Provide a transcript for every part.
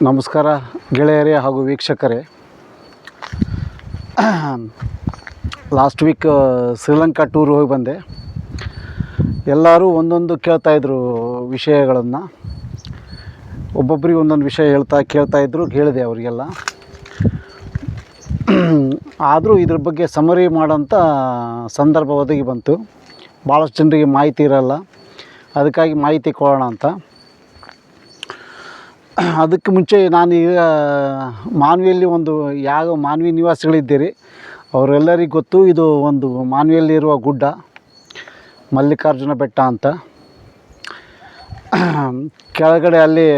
ನಮಸ್ಕಾರ ಗೆಳೆಯರೇ ಹಾಗೂ ವೀಕ್ಷಕರೇ. ಲಾಸ್ಟ್ ವೀಕ್ ಶ್ರೀಲಂಕಾ ಟೂರ್ ಹೋಗಿ ಬಂದೆ. ಎಲ್ಲರೂ ಒಂದೊಂದು ಕೇಳ್ತಾಯಿದ್ರು ವಿಷಯಗಳನ್ನು, ಒಬ್ಬೊಬ್ಬರಿಗೆ ಒಂದೊಂದು ವಿಷಯ ಕೇಳ್ತಾಯಿದ್ರು. ಕೇಳಿದೆ ಅವರಿಗೆಲ್ಲ. ಆದರೂ ಇದ್ರ ಬಗ್ಗೆ ಸಮರಿ ಮಾಡೋಂಥ ಸಂದರ್ಭ ಒದಗಿ ಬಂತು. ಭಾಳಷ್ಟು ಜನರಿಗೆ ಮಾಹಿತಿ ಇರೋಲ್ಲ, ಅದಕ್ಕಾಗಿ ಮಾಹಿತಿ ಕೊಡೋಣ ಅಂತ. ಅದಕ್ಕೆ ಮುಂಚೆ ನಾನೀಗ ಮಾನ್ವಿಯಲ್ಲಿ ಯಾವ ಮಾನ್ವಿ ನಿವಾಸಿಗಳಿದ್ದೀರಿ ಅವರೆಲ್ಲರಿಗೂ ಗೊತ್ತು. ಇದು ಒಂದು ಮಾನ್ವಿಯಲ್ಲಿರುವ ಗುಡ್ಡ, ಮಲ್ಲಿಕಾರ್ಜುನ ಬೆಟ್ಟ ಅಂತ. ಕೆಳಗಡೆ ಅಲ್ಲಿ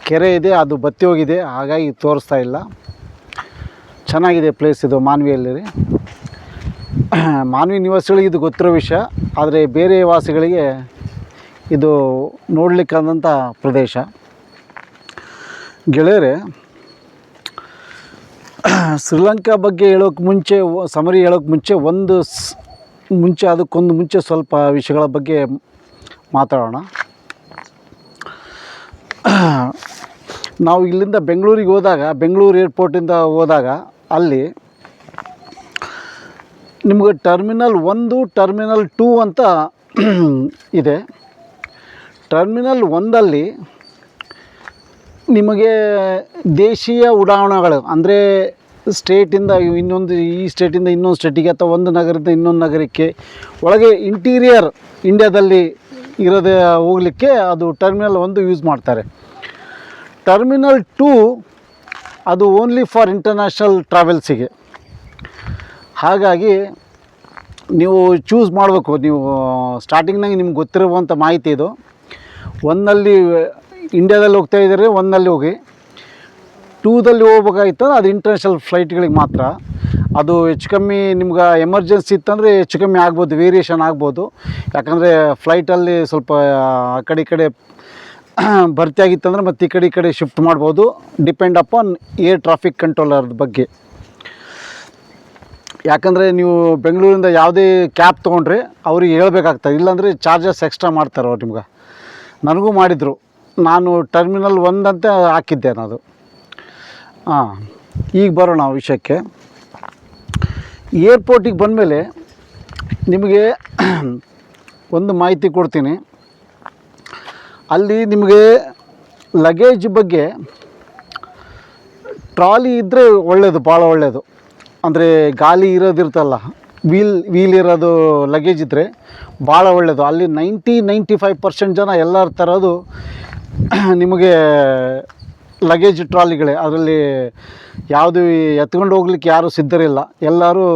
ಕೆರೆ ಇದೆ, ಅದು ಬತ್ತಿ ಹೋಗಿದೆ, ಹಾಗಾಗಿ ತೋರಿಸ್ತಾ ಇಲ್ಲ. ಚೆನ್ನಾಗಿದೆ ಪ್ಲೇಸ್ ಇದು ಮಾನ್ವಿಯಲ್ಲಿ. ಮಾನ್ವಿ ನಿವಾಸಿಗಳಿಗೆ ಇದು ಗೊತ್ತಿರೋ ವಿಷಯ, ಆದರೆ ಬೇರೆ ವಾಸಿಗಳಿಗೆ ಇದು ನೋಡಲಿಕ್ಕಾದಂಥ ಪ್ರದೇಶ. ಗೆಳೆಯರೆ, ಶ್ರೀಲಂಕಾ ಬಗ್ಗೆ ಸಮರಿ ಹೇಳೋಕ್ಕೆ ಮುಂಚೆ ಅದಕ್ಕೊಂದು ಮುಂಚೆ ಸ್ವಲ್ಪ ವಿಷಯಗಳ ಬಗ್ಗೆ ಮಾತಾಡೋಣ. ನಾವು ಇಲ್ಲಿಂದ ಬೆಂಗಳೂರಿಗೆ ಹೋದಾಗ, ಬೆಂಗಳೂರು ಏರ್ಪೋರ್ಟಿಂದ ಹೋದಾಗ ಅಲ್ಲಿ ನಿಮಗೆ ಟರ್ಮಿನಲ್ 1, ಟರ್ಮಿನಲ್ 2 ಅಂತ ಇದೆ. ಟರ್ಮಿನಲ್ 1ಲ್ಲಿ ನಿಮಗೆ ದೇಶೀಯ ಉಡಾವಣೆಗಳು, ಅಂದರೆ ಸ್ಟೇಟಿಂದ ಈ ಸ್ಟೇಟಿಂದ ಇನ್ನೊಂದು ಸ್ಟೇಟಿಗೆ ಅಥವಾ ಒಂದು ನಗರದಿಂದ ಇನ್ನೊಂದು ನಗರಕ್ಕೆ ಒಳಗೆ ಇಂಟೀರಿಯರ್ ಇಂಡಿಯಾದಲ್ಲಿ ಇರೋದೇ ಹೋಗಲಿಕ್ಕೆ ಅದು ಟರ್ಮಿನಲ್ 1 ಯೂಸ್ ಮಾಡ್ತಾರೆ. ಟರ್ಮಿನಲ್ 2 ಅದು ಓನ್ಲಿ ಫಾರ್ ಇಂಟರ್ನ್ಯಾಷನಲ್ ಟ್ರಾವೆಲ್ಸಿಗೆ. ಹಾಗಾಗಿ ನೀವು ಚೂಸ್ ಮಾಡಬೇಕು. ನೀವು ಸ್ಟಾರ್ಟಿಂಗ್ನಾಗೆ ನಿಮ್ಗೆ ಗೊತ್ತಿರುವಂಥ ಮಾಹಿತಿ ಇದು. ಒಂದಲ್ಲಿ ಇಂಡಿಯಾದಲ್ಲಿ ಹೋಗ್ತಾ ಇದ್ದಾರೆ, ಒಂದಲ್ಲಿ ಹೋಗಿ. 2ದಲ್ಲಿ ಹೋಗ್ಬೇಕಾಗಿತ್ತು, ಅದು ಇಂಟರ್ನ್ಯಾಷನಲ್ ಫ್ಲೈಟ್ಗಳಿಗೆ ಮಾತ್ರ. ಅದು ಹೆಚ್ಚು ಕಮ್ಮಿ ನಿಮ್ಗೆ ಎಮರ್ಜೆನ್ಸಿ ಇತ್ತಂದರೆ ಹೆಚ್ಚು ಕಮ್ಮಿ ಆಗ್ಬೋದು, ವೇರಿಯೇಷನ್ ಆಗ್ಬೋದು. ಯಾಕಂದರೆ ಫ್ಲೈಟಲ್ಲಿ ಸ್ವಲ್ಪ ಆ ಕಡೆ ಈ ಕಡೆ ಭರ್ತಿ ಆಗಿತ್ತಂದರೆ ಮತ್ತು ಈ ಕಡೆ ಶಿಫ್ಟ್ ಮಾಡ್ಬೋದು, depend upon air traffic controller ಬಗ್ಗೆ. ಯಾಕಂದರೆ ನೀವು ಬೆಂಗಳೂರಿಂದ ಯಾವುದೇ ಕ್ಯಾಬ್ ತೊಗೊಂಡ್ರೆ ಅವ್ರಿಗೆ ಹೇಳ್ಬೇಕಾಗ್ತದೆ, ಇಲ್ಲಾಂದರೆ ಚಾರ್ಜಸ್ ಎಕ್ಸ್ಟ್ರಾ ಮಾಡ್ತಾರೆ ಅವ್ರು ನಿಮ್ಗೆ. ನನಗೂ ಮಾಡಿದರು. ನಾನು ಟರ್ಮಿನಲ್ 1 ಅಂತ ಹಾಕಿದ್ದೆ ನಾನು. ಈಗ ಬರೋಣ ವಿಷಯಕ್ಕೆ. ಏರ್ಪೋರ್ಟಿಗೆ ಬಂದಮೇಲೆ ನಿಮಗೆ ಒಂದು ಮಾಹಿತಿ ಕೊಡ್ತೀನಿ. ಅಲ್ಲಿ ನಿಮಗೆ ಲಗೇಜ್ ಬಗ್ಗೆ ಟ್ರಾಲಿ ಇದ್ದರೆ ಒಳ್ಳೆಯದು, ಭಾಳ ಒಳ್ಳೆಯದು. ಅಂದರೆ ಗಾಲಿ ಇರೋದಿರ್ತಲ್ಲ, ವೀಲ್ ಇರೋದು ಲಗೇಜ್ ಇದ್ದರೆ ಭಾಳ ಒಳ್ಳೆಯದು. ಅಲ್ಲಿ 90-95% ಜನ ಎಲ್ಲರ ಥರದ್ದು ನಿಮಗೆ ಲಗೇಜ್ ಟ್ರಾಲಿಗಳೇ. ಅದರಲ್ಲಿ ಯಾವುದು ಎತ್ಕೊಂಡು ಹೋಗ್ಲಿಕ್ಕೆ ಯಾರೂ ಸಿದ್ಧರಿಲ್ಲ, ಎಲ್ಲರೂ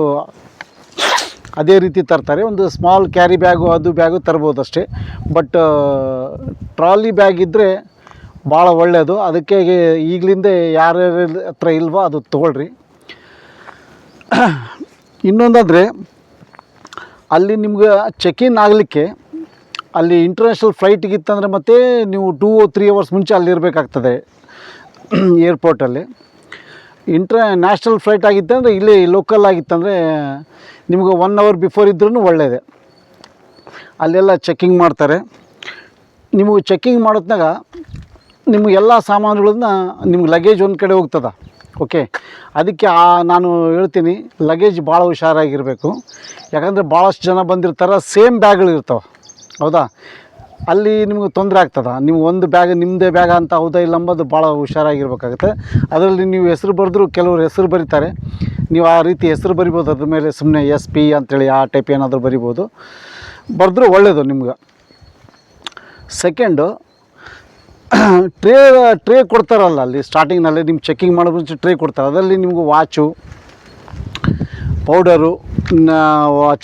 ಅದೇ ರೀತಿ ತರ್ತಾರೆ. ಒಂದು ಸ್ಮಾಲ್ ಕ್ಯಾರಿ ಬ್ಯಾಗು ತರ್ಬೋದು ಅಷ್ಟೇ. ಬಟ್ ಟ್ರಾಲಿ ಬ್ಯಾಗ್ ಇದ್ದರೆ ಭಾಳ ಒಳ್ಳೆಯದು. ಅದಕ್ಕೆ ಈಗಲಿಂದ ಯಾರ್ಯಾರ ಹತ್ರ ಇಲ್ವೋ ಅದು ತೊಗೊಳ್ರಿ. ಇನ್ನೊಂದಂದರೆ ಅಲ್ಲಿ ನಿಮ್ಗೆ ಚೆಕ್-ಇನ್ ಆಗಲಿಕ್ಕೆ, ಅಲ್ಲಿ ಇಂಟರ್ನ್ಯಾಷನಲ್ ಫ್ಲೈಟಿಗಿತ್ತಂದರೆ ಮತ್ತೆ ನೀವು 2-3 ಅವರ್ಸ್ ಮುಂಚೆ ಅಲ್ಲಿರಬೇಕಾಗ್ತದೆ ಏರ್ಪೋರ್ಟಲ್ಲಿ. ನ್ಯಾಷನಲ್ ಫ್ಲೈಟ್ ಆಗಿತ್ತಂದರೆ ಇಲ್ಲೇ ಲೋಕಲ್ ಆಗಿತ್ತಂದರೆ ನಿಮ್ಗೆ 1 ಅವರ್ ಬಿಫೋರ್ ಇದ್ರೂ ಒಳ್ಳೆಯದೇ. ಅಲ್ಲೆಲ್ಲ ಚೆಕ್ಕಿಂಗ್ ಮಾಡ್ತಾರೆ. ನೀವು ಚೆಕ್ಕಿಂಗ್ ಮಾಡೋತ್ನಾಗ ನಿಮಗೆಲ್ಲ ಸಾಮಾನುಗಳನ್ನ, ನಿಮ್ಗೆ ಲಗೇಜ್ ಒಂದು ಕಡೆ ಹೋಗ್ತದೆ. ಓಕೆ, ಅದಕ್ಕೆ ನಾನು ಹೇಳ್ತೀನಿ, ಲಗೇಜ್ ಭಾಳ ಹುಷಾರಾಗಿರಬೇಕು. ಯಾಕಂದರೆ ಭಾಳಷ್ಟು ಜನ ಬಂದಿರ್ತಾರೆ, ಸೇಮ್ ಬ್ಯಾಗ್ಗಳಿರ್ತಾವೆ, ಹೌದಾ? ಅಲ್ಲಿ ನಿಮ್ಗೆ ತೊಂದರೆ ಆಗ್ತದೆ. ನೀವು ಒಂದು ಬ್ಯಾಗ್ ನಿಮ್ಮದೇ ಬ್ಯಾಗ್ ಅಂತ ಹೌದಾ ಇಲ್ಲ ಅಂಬೋದು ಭಾಳ ಹುಷಾರಾಗಿರ್ಬೇಕಾಗುತ್ತೆ. ಅದರಲ್ಲಿ ನೀವು ಹೆಸರು ಬರೆದ್ರು, ಕೆಲವರು ಹೆಸರು ಬರೀತಾರೆ, ನೀವು ಆ ರೀತಿ ಹೆಸರು ಬರಿಬೋದು. ಅದ್ರ ಮೇಲೆ ಸುಮ್ಮನೆ SP ಅಂಥೇಳಿ ಆ ಟೈಪ್ ಏನಾದರೂ ಬರಿಬೋದು, ಬರೆದ್ರೂ ಒಳ್ಳೆಯದು ನಿಮ್ಗೆ. ಸೆಕೆಂಡು, ಟ್ರೇ ಕೊಡ್ತಾರಲ್ಲ ಅಲ್ಲಿ ಸ್ಟಾರ್ಟಿಂಗ್ನಲ್ಲಿ, ನಿಮ್ಮ ಚೆಕ್ಕಿಂಗ್ ಮಾಡೋ ಮುಂಚೆ ಟ್ರೇ ಕೊಡ್ತಾರೆ. ಅದರಲ್ಲಿ ನಿಮಗೂ ವಾಚು, ಪೌಡರು,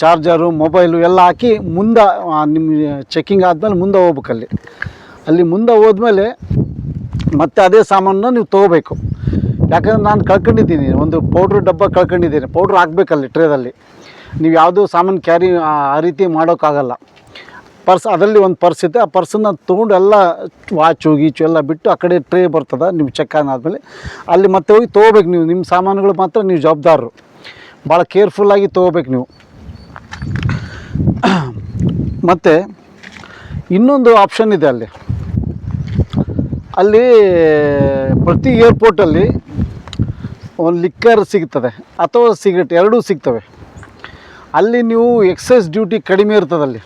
ಚಾರ್ಜರು, ಮೊಬೈಲು ಎಲ್ಲ ಹಾಕಿ ಮುಂದೆ ನಿಮ್ಮ ಚೆಕ್ಕಿಂಗ್ ಆದಮೇಲೆ ಮುಂದೆ ಹೋಗ್ಬೇಕಲ್ಲಿ. ಅಲ್ಲಿ ಮುಂದೆ ಹೋದ್ಮೇಲೆ ಮತ್ತೆ ಅದೇ ಸಾಮಾನನ್ನ ನೀವು ತೊಗೋಬೇಕು. ಯಾಕಂದರೆ ನಾನು ಕಳ್ಕೊಂಡಿದ್ದೀನಿ, ಒಂದು ಪೌಡ್ರ್ ಡಬ್ಬ ಕಳ್ಕೊಂಡಿದ್ದೀನಿ. ಪೌಡ್ರ್ ಹಾಕಬೇಕಲ್ಲಿ ಟ್ರೇದಲ್ಲಿ. ನೀವು ಯಾವುದೂ ಸಾಮಾನು ಕ್ಯಾರಿ ಆ ರೀತಿ ಮಾಡೋಕ್ಕಾಗಲ್ಲ. ಅದರಲ್ಲಿ ಒಂದು ಪರ್ಸ್ ಇದೆ, ಆ ಪರ್ಸನ್ನು ತೊಗೊಂಡು ಎಲ್ಲ ವಾಚು ಗೀಚು ಎಲ್ಲ ಬಿಟ್ಟು ಆ ಕಡೆ ಟ್ರೇ ಬರ್ತದೆ. ನೀವು ಚೆಕ್ ಆದಮೇಲೆ ಅಲ್ಲಿ ಮತ್ತೆ ಹೋಗಿ ತೊಗೋಬೇಕು. ನೀವು ನಿಮ್ಮ ಸಾಮಾನುಗಳು ಮಾತ್ರ ನೀವು ಜವಾಬ್ದಾರರು, ಭಾಳ ಕೇರ್ಫುಲ್ಲಾಗಿ ತೊಗೋಬೇಕು ನೀವು. ಮತ್ತು ಇನ್ನೊಂದು ಆಪ್ಷನ್ ಇದೆ ಅಲ್ಲಿ, ಅಲ್ಲಿ ಪ್ರತಿ ಏರ್ಪೋರ್ಟಲ್ಲಿ ಒಂದು ಲಿಕ್ಕರ್ ಸಿಗ್ತದೆ ಅಥವಾ ಸಿಗರೇಟ್ ಎರಡೂ ಸಿಗ್ತವೆ. ಅಲ್ಲಿ ನೀವು ಎಕ್ಸೈಸ್ ಡ್ಯೂಟಿ ಕಡಿಮೆ ಇರ್ತದಲ್ಲಿ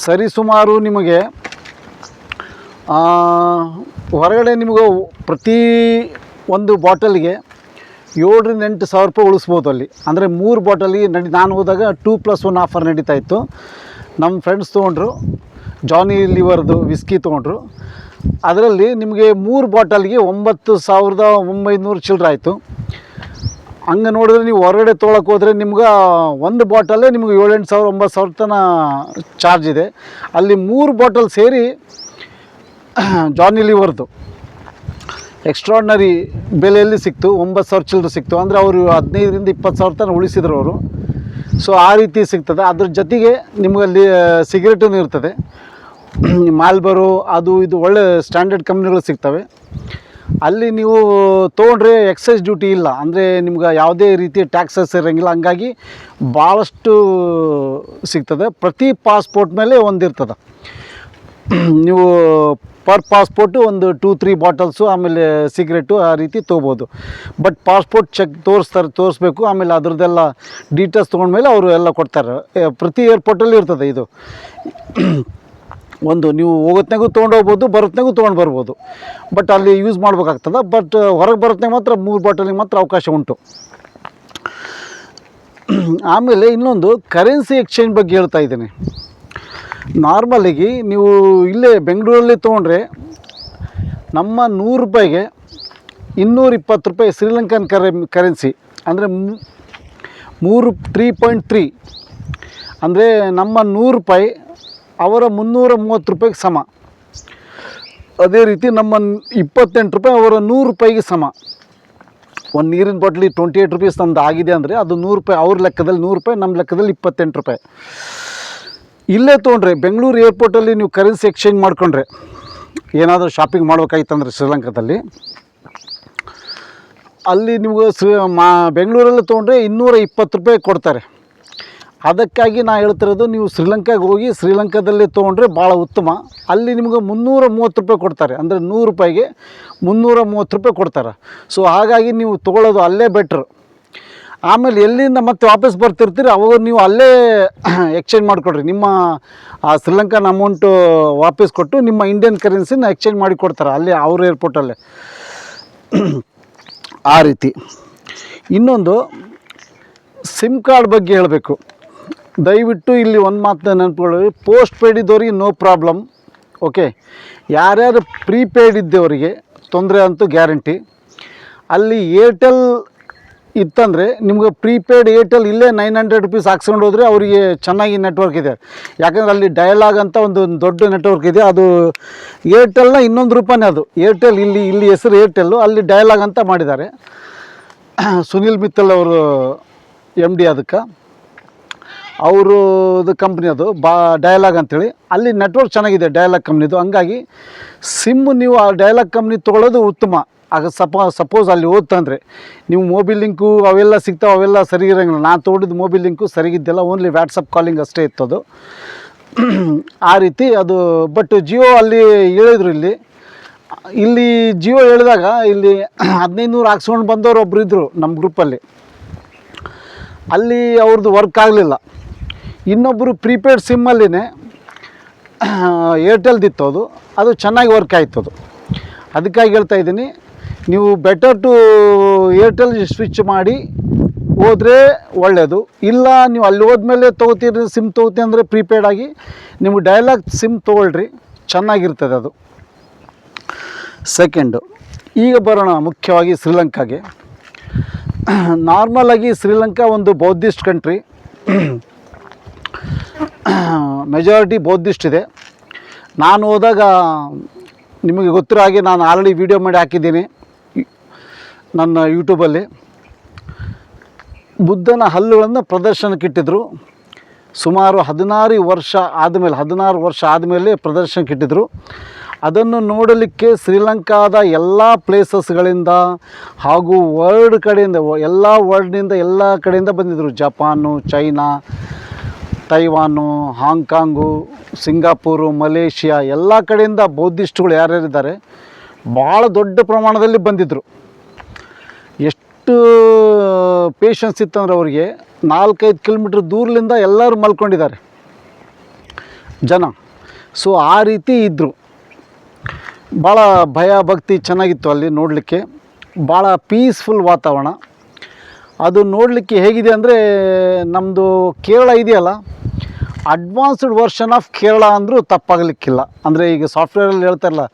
ಸರಿಸುಮಾರು ನಿಮಗೆ ಹೊರಗಡೆ ನಿಮಗೆ ಪ್ರತಿ ಒಂದು ಬಾಟಲ್ಗೆ 7,000 8,000 ರೂಪಾಯಿ ಉಳಿಸ್ಬೋದು ಅಲ್ಲಿ. ಅಂದರೆ 3 ಬಾಟಲಿಗೆ ನಾನು ಹೋದಾಗ 2+1 ಆಫರ್ ನಡೀತಾಯಿತ್ತು. ನಮ್ಮ ಫ್ರೆಂಡ್ಸ್ ತೊಗೊಂಡ್ರು, ಜಾನಿ ಲಿವರ್ದು ವಿಸ್ಕಿ ತೊಗೊಂಡ್ರು. ಅದರಲ್ಲಿ ನಿಮಗೆ 3 ಬಾಟಲ್ಗೆ 9,900 ಚಿಲ್ಲರೆ ಆಯಿತು. ಹಂಗೆ ನೋಡಿದ್ರೆ ನೀವು ಹೊರಗಡೆ ತೊಗೊಳಕ್ಕೆ ಹೋದರೆ ನಿಮ್ಗೆ ಒಂದು ಬಾಟಲ್ಲೇ ನಿಮ್ಗೆ 7,000 8,000 9,000 ತನಕ ಚಾರ್ಜ್ ಇದೆ. ಅಲ್ಲಿ 3 ಬಾಟಲ್ ಸೇರಿ ಜಾನಿ ಲಿವರ್ದು ಎಕ್ಸ್ಟ್ರಾರ್ಡ್ನರಿ ಬೆಲೆಯಲ್ಲಿ ಸಿಕ್ತು, 9,000 ಚಿಲ್ಲರೆ ಸಿಕ್ತು. ಅಂದರೆ ಅವರು 15,000 ರಿಂದ 20,000 ತನಕ ಉಳಿಸಿದ್ರು ಅವರು. ಸೊ ಆ ರೀತಿ ಸಿಗ್ತದೆ. ಅದ್ರ ಜೊತೆಗೆ ನಿಮಗಲ್ಲಿ ಸಿಗರೇಟೂ ಇರ್ತದೆ, ಮಾಲ್ಬರೋ ಅದು ಇದು ಒಳ್ಳೆ ಸ್ಟ್ಯಾಂಡರ್ಡ್ ಕಂಪ್ನಿಗಳು ಸಿಗ್ತವೆ. ಅಲ್ಲಿ ನೀವು ತೊಗೊಂಡ್ರೆ ಎಕ್ಸೈಸ್ ಡ್ಯೂಟಿ ಇಲ್ಲ, ಅಂದರೆ ನಿಮ್ಗೆ ಯಾವುದೇ ರೀತಿ ಟ್ಯಾಕ್ಸಸ್ ಇರೋಂಗಿಲ್ಲ. ಹಂಗಾಗಿ ಭಾಳಷ್ಟು ಸಿಗ್ತದೆ. ಪ್ರತಿ ಪಾಸ್ಪೋರ್ಟ್ ಮೇಲೆ ಒಂದಿರ್ತದೆ. ನೀವು ಪರ್ ಪಾಸ್ಪೋರ್ಟು ಒಂದು 2-3 ಬಾಟಲ್ಸು ಆಮೇಲೆ ಸಿಗರೇಟು ಆ ರೀತಿ ತೊಗೋಬೋದು. ಬಟ್ ಪಾಸ್ಪೋರ್ಟ್ ಚೆಕ್ ತೋರಿಸ್ಬೇಕು. ಆಮೇಲೆ ಅದ್ರದ್ದೆಲ್ಲ ಡೀಟೇಲ್ಸ್ ತೊಗೊಂಡ್ಮೇಲೆ ಅವರು ಎಲ್ಲ ಕೊಡ್ತಾರೆ. ಪ್ರತಿ ಏರ್ಪೋರ್ಟಲ್ಲಿ ಇರ್ತದೆ ಇದು. ಒಂದು ನೀವು ಹೋಗೋತ್ನಾಗೂ ತೊಗೊಂಡೋಗ್ಬೋದು, ಬರೋತ್ನಾಗೂ ತೊಗೊಂಡು ಬರ್ಬೋದು. ಬಟ್ ಅಲ್ಲಿ ಯೂಸ್ ಮಾಡ್ಬೇಕಾಗ್ತದೆ. ಬಟ್ ಹೊರಗೆ ಬರೋತ್ನಾಗ ಮಾತ್ರ 3 ಬಾಟಲಿಗೆ ಮಾತ್ರ ಅವಕಾಶ ಉಂಟು. ಆಮೇಲೆ ಇನ್ನೊಂದು ಕರೆನ್ಸಿ ಎಕ್ಸ್ಚೇಂಜ್ ಬಗ್ಗೆ ಹೇಳ್ತಾ ಇದ್ದೀನಿ. ನಾರ್ಮಲಿಗೆ ನೀವು ಇಲ್ಲೇ ಬೆಂಗಳೂರಲ್ಲಿ ತೊಗೊಂಡ್ರೆ ನಮ್ಮ 100 ರೂಪಾಯಿಗೆ 220 ರೂಪಾಯಿ ಶ್ರೀಲಂಕನ್ ಕರೆನ್ಸಿ, ಅಂದರೆ 3.3 ಅಂದರೆ ನಮ್ಮ 100 ರೂಪಾಯಿ ಅವರ 330 ರೂಪಾಯಿಗೆ ಸಮ. ಅದೇ ರೀತಿ ನಮ್ಮ 28 ರೂಪಾಯಿ ಅವರ 100 ರೂಪಾಯಿಗೆ ಸಮ. ಒಂದು ನೀರಿನ ಬಾಟ್ಲಿ 28 ರೂಪೀಸ್ ನಮ್ದು ಆಗಿದೆ ಅಂದರೆ ಅದು 100 ರೂಪಾಯಿ ಅವ್ರ ಲೆಕ್ಕದಲ್ಲಿ 100 ರೂಪಾಯಿ, ನಮ್ಮ ಲೆಕ್ಕದಲ್ಲಿ 28 ರೂಪಾಯಿ. ಇಲ್ಲೇ ತೊಗೊಂಡ್ರೆ ಬೆಂಗಳೂರು ಏರ್ಪೋರ್ಟಲ್ಲಿ ನೀವು ಕರೆನ್ಸಿ ಎಕ್ಸ್ಚೇಂಜ್ ಮಾಡಿಕೊಂಡ್ರೆ ಏನಾದರೂ ಶಾಪಿಂಗ್ ಮಾಡ್ಬೇಕಾಯ್ತಂದ್ರೆ ಶ್ರೀಲಂಕಾದಲ್ಲಿ, ಅಲ್ಲಿ ನಿಮ್ಗೆ ಬೆಂಗಳೂರಲ್ಲಿ ತೊಗೊಂಡ್ರೆ 220 ರೂಪಾಯಿ ಕೊಡ್ತಾರೆ. ಅದಕ್ಕಾಗಿ ನಾನು ಹೇಳ್ತಿರೋದು, ನೀವು ಶ್ರೀಲಂಕಾಗೆ ಹೋಗಿ ಶ್ರೀಲಂಕಾದಲ್ಲೇ ತೊಗೊಂಡ್ರೆ ಭಾಳ ಉತ್ತಮ. ಅಲ್ಲಿ ನಿಮ್ಗೆ 330 ರೂಪಾಯಿ ಕೊಡ್ತಾರೆ. ಅಂದರೆ 100 ರೂಪಾಯಿಗೆ 330 ರೂಪಾಯಿ ಕೊಡ್ತಾರೆ. ಸೊ ಹಾಗಾಗಿ ನೀವು ತೊಗೊಳ್ಳೋದು ಅಲ್ಲೇ ಬೆಟ್ರು. ಆಮೇಲೆ ಎಲ್ಲಿಂದ ಮತ್ತೆ ವಾಪಸ್ ಬರ್ತಿರ್ತೀರಿ ಅವಾಗ ನೀವು ಅಲ್ಲೇ ಎಕ್ಸ್ಚೇಂಜ್ ಮಾಡಿಕೊಡ್ರಿ. ನಿಮ್ಮ ಆ ಶ್ರೀಲಂಕನ್ ಅಮೌಂಟು ವಾಪಸ್ ಕೊಟ್ಟು ನಿಮ್ಮ ಇಂಡಿಯನ್ ಕರೆನ್ಸಿನ ಎಕ್ಸ್ಚೇಂಜ್ ಮಾಡಿ ಕೊಡ್ತಾರೆ ಅಲ್ಲೇ ಅವ್ರ ಏರ್ಪೋರ್ಟಲ್ಲೇ. ಆ ರೀತಿ. ಇನ್ನೊಂದು ಸಿಮ್ ಕಾರ್ಡ್ ಬಗ್ಗೆ ಹೇಳಬೇಕು. ದಯವಿಟ್ಟು ಇಲ್ಲಿ ಒಂದು ಮಾತನ್ನ ನೆನಪುಕೊಳ್ಳಿ, ಪೋಸ್ಟ್ ಪೇಯ್ಡ್ ಇದ್ದವ್ರಿಗೆ ನೋ ಪ್ರಾಬ್ಲಮ್. ಓಕೆ, ಯಾರ್ಯಾರು ಪ್ರೀಪೇಯ್ಡ್ ಇದ್ದವರಿಗೆ ತೊಂದರೆ ಅಂತೂ ಗ್ಯಾರಂಟಿ. ಅಲ್ಲಿ ಏರ್ಟೆಲ್ ಇತ್ತಂದರೆ ನಿಮ್ಗೆ ಪ್ರೀಪೇಯ್ಡ್ ಏರ್ಟೆಲ್ ಇಲ್ಲೇ 900 ರೂಪೀಸ್ ಹಾಕ್ಸ್ಕೊಂಡು ಹೋದರೆ ಅವರಿಗೆ ಚೆನ್ನಾಗಿ ನೆಟ್ವರ್ಕ್ ಇದೆ. ಯಾಕಂದರೆ ಅಲ್ಲಿ ಡಯಲಾಗ್ ಅಂತ ಒಂದು ದೊಡ್ಡ ನೆಟ್ವರ್ಕ್ ಇದೆ. ಅದು ಏರ್ಟೆಲ್ನ ಇನ್ನೊಂದು ರೂಪನೇ ಅದು. ಏರ್ಟೆಲ್ ಇಲ್ಲಿ ಹೆಸರು ಏರ್ಟೆಲ್ಲು, ಅಲ್ಲಿ ಡಯಲಾಗ್ ಅಂತ ಮಾಡಿದ್ದಾರೆ. ಸುನಿಲ್ ಮಿತ್ತಲ್ ಅವರು MD ಅದಕ್ಕೆ, ಅವ್ರದ್ದು ಕಂಪ್ನಿ ಅದು ಡಯಲಾಗ್ ಅಂಥೇಳಿ. ಅಲ್ಲಿ ನೆಟ್ವರ್ಕ್ ಚೆನ್ನಾಗಿದೆ ಡಯಲಾಗ್ ಕಂಪ್ನಿದು. ಹಂಗಾಗಿ ಸಿಮ್ ನೀವು ಆ ಡಯಲಾಗ್ ಕಂಪ್ನಿ ತೊಗೊಳ್ಳೋದು ಉತ್ತಮ. ಆಗ ಸಪೋಸ್ ಅಲ್ಲಿ ಓದ್ತಂದರೆ ನೀವು ಮೊಬೈಲ್ ಲಿಂಕು ಅವೆಲ್ಲ ಸಿಗ್ತಾವೆ, ಅವೆಲ್ಲ ಸರಿ ಇರೋಂಗಿಲ್ಲ. ನಾನು ತೊಗೊಂಡಿದ್ದು ಮೊಬೈಲ್ ಲಿಂಕು ಸರಿಗಿದ್ದಿಲ್ಲ, ಓನ್ಲಿ ವಾಟ್ಸಪ್ ಕಾಲಿಂಗ್ ಅಷ್ಟೇ ಇತ್ತದು. ಆ ರೀತಿ ಅದು. ಬಟ್ ಜಿಯೋ ಅಲ್ಲಿ ಹೇಳಿದ್ರು, ಇಲ್ಲಿ ಜಿಯೋ ಹೇಳಿದಾಗ ಇಲ್ಲಿ 1500 ಹಾಕ್ಸ್ಕೊಂಡು ಬಂದವರು ಒಬ್ರು ಇದ್ದರು ನಮ್ಮ ಗ್ರೂಪಲ್ಲಿ. ಅಲ್ಲಿ ಅವ್ರದ್ದು ವರ್ಕ್ ಆಗಲಿಲ್ಲ. ಇನ್ನೊಬ್ಬರು ಪ್ರೀಪೇಯ್ಡ್ ಸಿಮ್ಮಲ್ಲಿನೇ ಏರ್ಟೆಲ್ದಿತ್ತು, ಅದು ಚೆನ್ನಾಗಿ ವರ್ಕ್ ಆಯ್ತದು. ಅದಕ್ಕಾಗಿ ಹೇಳ್ತಾ ಇದ್ದೀನಿ, ನೀವು ಬೆಟರ್ ಟು ಏರ್ಟೆಲ್ ಸ್ವಿಚ್ ಮಾಡಿ ಹೋದರೆ ಒಳ್ಳೆಯದು. ಇಲ್ಲ ನೀವು ಅಲ್ಲಿ ಹೋದ್ಮೇಲೆ ತೊಗೋತೀರಿ ಸಿಮ್ ತೊಗೋತೀವಿ ಅಂದರೆ ಪ್ರೀಪೇಯ್ಡ್ ಆಗಿ ನಿಮಗೆ ಡಯಲಾಗ್ ಸಿಮ್ ತೊಗೊಳ್ರಿ, ಚೆನ್ನಾಗಿರ್ತದೆ ಅದು. ಸೆಕೆಂಡು, ಈಗ ಬರೋಣ ಮುಖ್ಯವಾಗಿ ಶ್ರೀಲಂಕಾಗೆ. ನಾರ್ಮಲಾಗಿ ಶ್ರೀಲಂಕಾ ಒಂದು ಬೌದ್ಧಿಸ್ಟ್ ಕಂಟ್ರಿ, ಮೆಜಾರಿಟಿ ಬೌದ್ಧಿಸ್ಟ್ ಇದೆ. ನಾನು ಹೋದಾಗ ನಿಮಗೆ ಗೊತ್ತಿರೋ ಹಾಗೆ ನಾನು ಆಲ್ರೆಡಿ ವೀಡಿಯೋ ಮಾಡಿ ಹಾಕಿದ್ದೀನಿ ನನ್ನ ಯೂಟ್ಯೂಬಲ್ಲಿ. ಬುದ್ಧನ ಹಲ್ಲುಗಳನ್ನು ಪ್ರದರ್ಶನಕ್ಕಿಟ್ಟಿದ್ರು. ಸುಮಾರು 16 ವರ್ಷ ಆದಮೇಲೆ ಪ್ರದರ್ಶನಕ್ಕಿಟ್ಟಿದ್ರು. ಅದನ್ನು ನೋಡಲಿಕ್ಕೆ ಶ್ರೀಲಂಕಾದ ಎಲ್ಲ ಪ್ಲೇಸಸ್ಗಳಿಂದ ಹಾಗೂ ವರ್ಲ್ಡ್ನಿಂದ ಎಲ್ಲ ಕಡೆಯಿಂದ ಬಂದಿದ್ದರು. ಜಪಾನು, ಚೈನಾ, ತೈವಾನು, ಹಾಂಗ್ಕಾಂಗು, ಸಿಂಗಾಪುರು, ಮಲೇಷಿಯಾ ಎಲ್ಲ ಕಡೆಯಿಂದ ಬೌದ್ಧಿಸ್ಟ್ಗಳು ಯಾರ್ಯಾರಿದ್ದಾರೆ ಭಾಳ ದೊಡ್ಡ ಪ್ರಮಾಣದಲ್ಲಿ ಬಂದಿದ್ದರು. ಎಷ್ಟು ಪೇಷನ್ಸ್ ಇತ್ತಂದ್ರೆ ಅವ್ರಿಗೆ 4-5 ಕಿಲೋಮೀಟ್ರ್ ದೂರದಿಂದ ಎಲ್ಲರೂ ಮಲ್ಕೊಂಡಿದ್ದಾರೆ ಜನ. ಸೊ ಆ ರೀತಿ ಇದ್ದರು. ಭಾಳ ಭಯ ಭಕ್ತಿ ಚೆನ್ನಾಗಿತ್ತು ಅಲ್ಲಿ ನೋಡಲಿಕ್ಕೆ. ಭಾಳ ಪೀಸ್ಫುಲ್ ವಾತಾವರಣ. ಅದು ನೋಡಲಿಕ್ಕೆ ಹೇಗಿದೆ ಅಂದರೆ ನಮ್ಮದು ಕೇರಳ ಇದೆಯಲ್ಲ, ಅಡ್ವಾನ್ಸ್ಡ್ ವರ್ಷನ್ ಆಫ್ ಕೇರಳ ಅಂದರೂ ತಪ್ಪಾಗಲಿಕ್ಕಿಲ್ಲ. ಅಂದರೆ ಈಗ ಸಾಫ್ಟ್ವೇರಲ್ಲಿ ಹೇಳ್ತಾರಲ್ಲ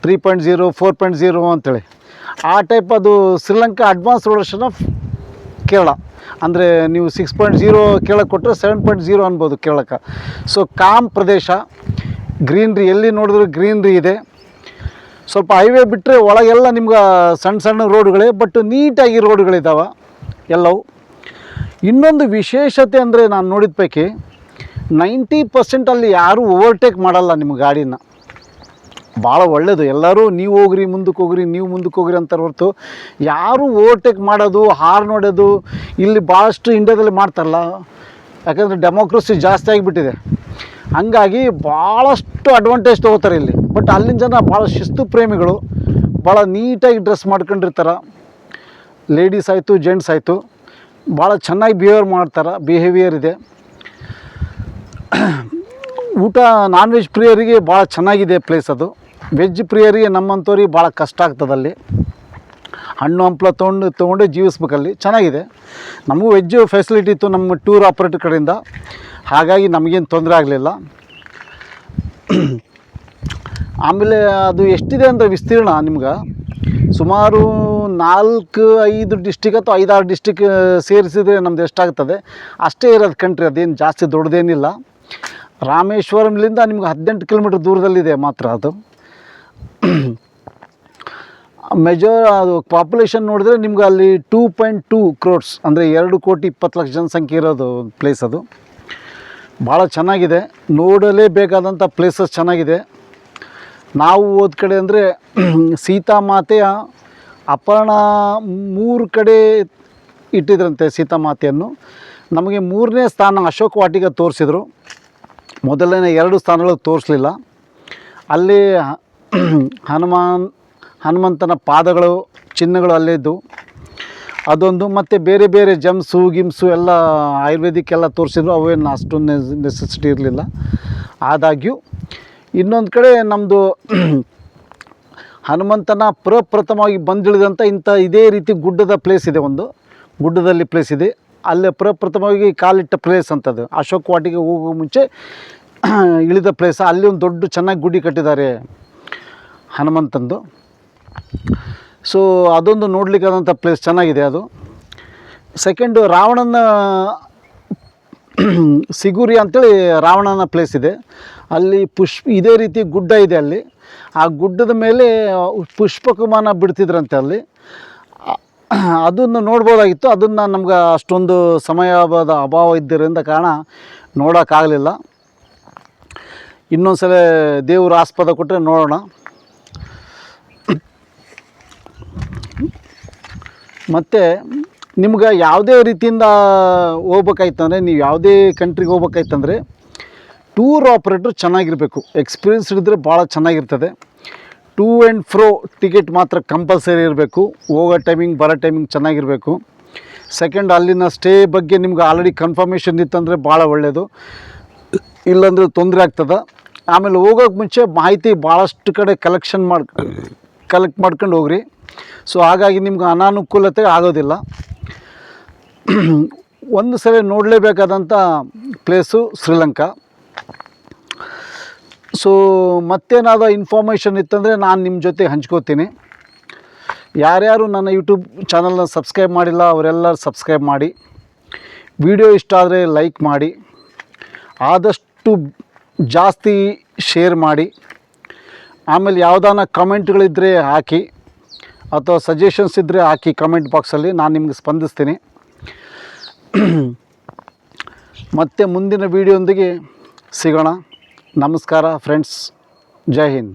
3.0 4.0 ಅಂತೇಳಿ, ಆ ಟೈಪ್ ಅದು Sri Lanka advanced version of Kerala. ಅಂದರೆ ನೀವು 6.0 ಕೇರಳಕ್ಕೆ ಕೊಟ್ಟರೆ 7.0 ಅನ್ಬೋದು ಕೇರಳಕ್ಕೆ. ಸೊ ಕಾಮ್ ಪ್ರದೇಶ, ಗ್ರೀನ್ರಿ, ಎಲ್ಲಿ ನೋಡಿದ್ರು ಗ್ರೀನ್ರಿ ಇದೆ. ಸ್ವಲ್ಪ ಹೈವೇ ಬಿಟ್ಟರೆ ಒಳಗೆಲ್ಲ ನಿಮ್ಗೆ ಸಣ್ಣ ಸಣ್ಣ ರೋಡ್ಗಳೇ, ಬಟ್ ನೀಟಾಗಿ ರೋಡ್ಗಳಿದ್ದಾವೆ ಎಲ್ಲವೂ. ಇನ್ನೊಂದು ವಿಶೇಷತೆ ಅಂದರೆ ನಾನು ನೋಡಿದ ಪೈಕಿ 90% ಅಲ್ಲಿ ಯಾರೂ ಓವರ್ಟೇಕ್ ಮಾಡಲ್ಲ ನಿಮ್ಮ ಗಾಡಿನ. ಭಾಳ ಒಳ್ಳೆಯದು. ಎಲ್ಲರೂ ನೀವು ಹೋಗ್ರಿ, ಮುಂದಕ್ಕೆ ಹೋಗ್ರಿ, ನೀವು ಮುಂದಕ್ಕೆ ಹೋಗ್ರಿ ಅಂತಾರೆ ಹೊರತು ಯಾರೂ ಓವರ್ಟೇಕ್ ಮಾಡೋದು, ಹಾರ್ನ್ ಹೊಡೆಯೋದು ಇಲ್ಲಿ ಭಾಳಷ್ಟು ಇಂಡಿಯಾದಲ್ಲಿ ಮಾಡ್ತಾರಲ್ಲ. ಯಾಕಂದರೆ ಡೆಮೋಕ್ರಸಿ ಜಾಸ್ತಿ ಆಗಿಬಿಟ್ಟಿದೆ, ಹಂಗಾಗಿ ಭಾಳಷ್ಟು ಅಡ್ವಾಂಟೇಜ್ ತೊಗೋತಾರೆ ಇಲ್ಲಿ. ಬಟ್ ಅಲ್ಲಿನ ಜನ ಭಾಳ ಶಿಸ್ತು ಪ್ರೇಮಿಗಳು, ಭಾಳ ನೀಟಾಗಿ ಡ್ರೆಸ್ ಮಾಡ್ಕೊಂಡಿರ್ತಾರೆ. ಲೇಡೀಸ್ ಆಯಿತು, ಜೆಂಟ್ಸ್ ಆಯಿತು, ಭಾಳ ಚೆನ್ನಾಗಿ ಬಿಹೇವಿಯರ್ ಇದೆ. ಊಟ ನಾನ್ ವೆಜ್ ಪ್ರಿಯರಿಗೆ ಭಾಳ ಚೆನ್ನಾಗಿದೆ ಪ್ಲೇಸ್ ಅದು. ವೆಜ್ ಪ್ರಿಯರಿಗೆ ನಮ್ಮಂಥವ್ರಿಗೆ ಭಾಳ ಕಷ್ಟ ಆಗ್ತದಲ್ಲಿ. ಹಣ್ಣು ಹಂಪಲ ತೊಗೊಂಡು ಜೀವಿಸ್ಬೇಕಲ್ಲಿ. ಚೆನ್ನಾಗಿದೆ. ನಮಗೂ ವೆಜ್ ಫೆಸಿಲಿಟಿ ಇತ್ತು ನಮ್ಮ ಟೂರ್ ಆಪ್ರೇಟರ್ ಕಡೆಯಿಂದ, ಹಾಗಾಗಿ ನಮಗೇನು ತೊಂದರೆ ಆಗಲಿಲ್ಲ. ಆಮೇಲೆ ಅದು ಎಷ್ಟಿದೆ ಅಂದರೆ ವಿಸ್ತೀರ್ಣ ನಿಮ್ಗೆ ಸುಮಾರು 4-5 ಡಿಸ್ಟಿಕ್ ಅಥವಾ 5-6 ಡಿಸ್ಟಿಕ್ ಸೇರಿಸಿದರೆ ನಮ್ದು ಎಷ್ಟಾಗ್ತದೆ ಅಷ್ಟೇ ಇರೋದು ಕಂಟ್ರಿ. ಅದೇನು ಜಾಸ್ತಿ ದೊಡ್ಡದೇನಿಲ್ಲ. ರಾಮೇಶ್ವರಂಲಿಂದ ನಿಮ್ಗೆ 18 ಕಿಲೋಮೀಟ್ರ್ ದೂರದಲ್ಲಿದೆ ಮಾತ್ರ ಅದು. ಅದು ಪಾಪ್ಯುಲೇಷನ್ ನೋಡಿದ್ರೆ ನಿಮ್ಗೆ ಅಲ್ಲಿ 2.2 crores ಅಂದರೆ 2,20,00,000 ಜನಸಂಖ್ಯೆ ಇರೋದು ಪ್ಲೇಸ್ ಅದು. ಭಾಳ ಚೆನ್ನಾಗಿದೆ, ನೋಡಲೇಬೇಕಾದಂಥ ಪ್ಲೇಸಸ್ ಚೆನ್ನಾಗಿದೆ. ನಾವು ಹೋದ ಕಡೆ ಅಂದರೆ ಸೀತಾಮಾತೆಯ ಅಪರ್ಣ 3 ಕಡೆ ಇಟ್ಟಿದ್ರಂತೆ ಸೀತಾಮಾತೆಯನ್ನು. ನಮಗೆ 3ನೇ ಸ್ಥಾನ ಅಶೋಕ ವಾಟಿಕ ತೋರಿಸಿದ್ರು. ಮೊದಲನೇ 2 ಸ್ಥಾನಗಳು ತೋರಿಸಲಿಲ್ಲ. ಅಲ್ಲಿ ಹನುಮಂತನ ಪಾದಗಳು, ಚಿಹ್ನೆಗಳು ಅಲ್ಲಿದ್ದು ಅದೊಂದು. ಮತ್ತು ಬೇರೆ ಬೇರೆ ಗಿಮ್ಸು ಎಲ್ಲ ಆಯುರ್ವೇದಿಕ್ ಎಲ್ಲ ತೋರಿಸಿದ್ರು. ಅವೇನು ಅಷ್ಟೊಂದು ನೆಸೆಸಿಟಿ ಇರಲಿಲ್ಲ. ಆದಾಗ್ಯೂ ಇನ್ನೊಂದು ಕಡೆ ನಮ್ಮದು ಹನುಮಂತನ ಪ್ರಪ್ರಥಮವಾಗಿ ಬಂದಿಳಿದಂಥ ಇದೇ ರೀತಿ ಗುಡ್ಡದ ಪ್ಲೇಸ್ ಇದೆ, ಒಂದು ಗುಡ್ಡದಲ್ಲಿ ಪ್ಲೇಸ್ ಇದೆ. ಅಲ್ಲೇ ಪ್ರಪ್ರಥಮವಾಗಿ ಕಾಲಿಟ್ಟ ಪ್ಲೇಸ್ ಅಂತದ್ದು. ಅಶೋಕ್ ವಾಟಿಗೆ ಹೋಗೋ ಮುಂಚೆ ಇಳಿದ ಪ್ಲೇಸ್. ಅಲ್ಲಿ ಒಂದು ದೊಡ್ಡ ಚೆನ್ನಾಗಿ ಗುಡಿ ಕಟ್ಟಿದ್ದಾರೆ ಹನುಮಂತಂದು. ಸೊ ಅದೊಂದು ನೋಡಲಿಕ್ಕಾದಂಥ ಪ್ಲೇಸ್ ಚೆನ್ನಾಗಿದೆ ಅದು. ಸೆಕೆಂಡು ರಾವಣನ ಸಿಗುರಿ ಅಂಥೇಳಿ ರಾವಣನ ಪ್ಲೇಸ್ ಇದೆ. ಅಲ್ಲಿ ಇದೇ ರೀತಿ ಗುಡ್ಡ ಇದೆ ಅಲ್ಲಿ. ಆ ಗುಡ್ಡದ ಮೇಲೆ ಪುಷ್ಪಕುಮಾನ ಬಿಡ್ತಿದ್ರಂತೆ ಅಲ್ಲಿ. ಅದನ್ನು ನೋಡ್ಬೋದಾಗಿತ್ತು. ಅದನ್ನು ನಮ್ಗೆ ಅಷ್ಟೊಂದು ಸಮಯದ ಅಭಾವ ಇದ್ದರಿಂದ ಕಾರಣ ನೋಡೋಕ್ಕಾಗಲಿಲ್ಲ. ಇನ್ನೊಂದು ಸಲ ದೇವ್ರ ಆಸ್ಪದ ಕೊಟ್ಟರೆ ನೋಡೋಣ. ಮತ್ತು ನಿಮ್ಗೆ ಯಾವುದೇ ರೀತಿಯಿಂದ ಹೋಗ್ಬೇಕಾಯ್ತಂದರೆ, ನೀವು ಯಾವುದೇ ಕಂಟ್ರಿಗೆ ಹೋಗ್ಬೇಕಾಯ್ತಂದರೆ ಟೂರ್ ಆಪ್ರೇಟ್ರ್ ಚೆನ್ನಾಗಿರಬೇಕು, ಎಕ್ಸ್ಪೀರಿಯನ್ಸ್ ಇದ್ದರೆ ಭಾಳ ಚೆನ್ನಾಗಿರ್ತದೆ. ಟೂ ಆ್ಯಂಡ್ ಫ್ರೋ ಟಿಕೆಟ್ ಮಾತ್ರ ಕಂಪಲ್ಸರಿ ಇರಬೇಕು. ಹೋಗೋ ಟೈಮಿಂಗ್ ಬರೋ ಟೈಮಿಂಗ್ ಚೆನ್ನಾಗಿರಬೇಕು. ಸೆಕೆಂಡ್, ಅಲ್ಲಿನ ಸ್ಟೇ ಬಗ್ಗೆ ನಿಮ್ಗೆ ಆಲ್ರೆಡಿ ಕನ್ಫರ್ಮೇಷನ್ ಇತ್ತಂದರೆ ಭಾಳ ಒಳ್ಳೆಯದು, ಇಲ್ಲಾಂದರೆ ತೊಂದರೆ ಆಗ್ತದೆ. ಆಮೇಲೆ ಹೋಗೋಕ್ಕೆ ಮುಂಚೆ ಮಾಹಿತಿ ಭಾಳಷ್ಟು ಕಡೆ ಕಲೆಕ್ಟ್ ಮಾಡ್ಕೊಂಡು ಹೋಗ್ರಿ. ಸೊ ಹಾಗಾಗಿ ನಿಮ್ಗೆ ಅನಾನುಕೂಲತೆ ಆಗೋದಿಲ್ಲ. ಒಂದು ಸಲ ನೋಡಲೇಬೇಕಾದಂಥ ಪ್ಲೇಸು ಶ್ರೀಲಂಕಾ. ಸೊ ಮತ್ತೇನಾದ ಇನ್ಫಾರ್ಮೇಷನ್ ಇತ್ತಂದರೆ ನಾನು ನಿಮ್ಮ ಜೊತೆ ಹಂಚ್ಕೋತೀನಿ. ಯಾರ್ಯಾರು ನನ್ನ ಯೂಟ್ಯೂಬ್ ಚಾನಲ್ನ ಸಬ್ಸ್ಕ್ರೈಬ್ ಮಾಡಿಲ್ಲ ಅವರೆಲ್ಲರೂ ಸಬ್ಸ್ಕ್ರೈಬ್ ಮಾಡಿ. ವಿಡಿಯೋ ಇಷ್ಟ ಆದರೆ ಲೈಕ್ ಮಾಡಿ, ಆದಷ್ಟು ಜಾಸ್ತಿ ಶೇರ್ ಮಾಡಿ. ಆಮೇಲೆ ಯಾವುದಾನ ಕಮೆಂಟ್ಗಳಿದ್ದರೆ ಹಾಕಿ, ಅಥವಾ ಸಜೆಷನ್ಸ್ ಇದ್ದರೆ ಹಾಕಿ ಕಮೆಂಟ್ ಬಾಕ್ಸಲ್ಲಿ, ನಾನು ನಿಮ್ಗೆ ಸ್ಪಂದಿಸ್ತೀನಿ. ಮತ್ತೆ ಮುಂದಿನ ವಿಡಿಯೋದೊಂದಿಗೆ ಸಿಗೋಣ. ನಮಸ್ಕಾರ ಫ್ರೆಂಡ್ಸ್, ಜೈ ಹಿಂದ್.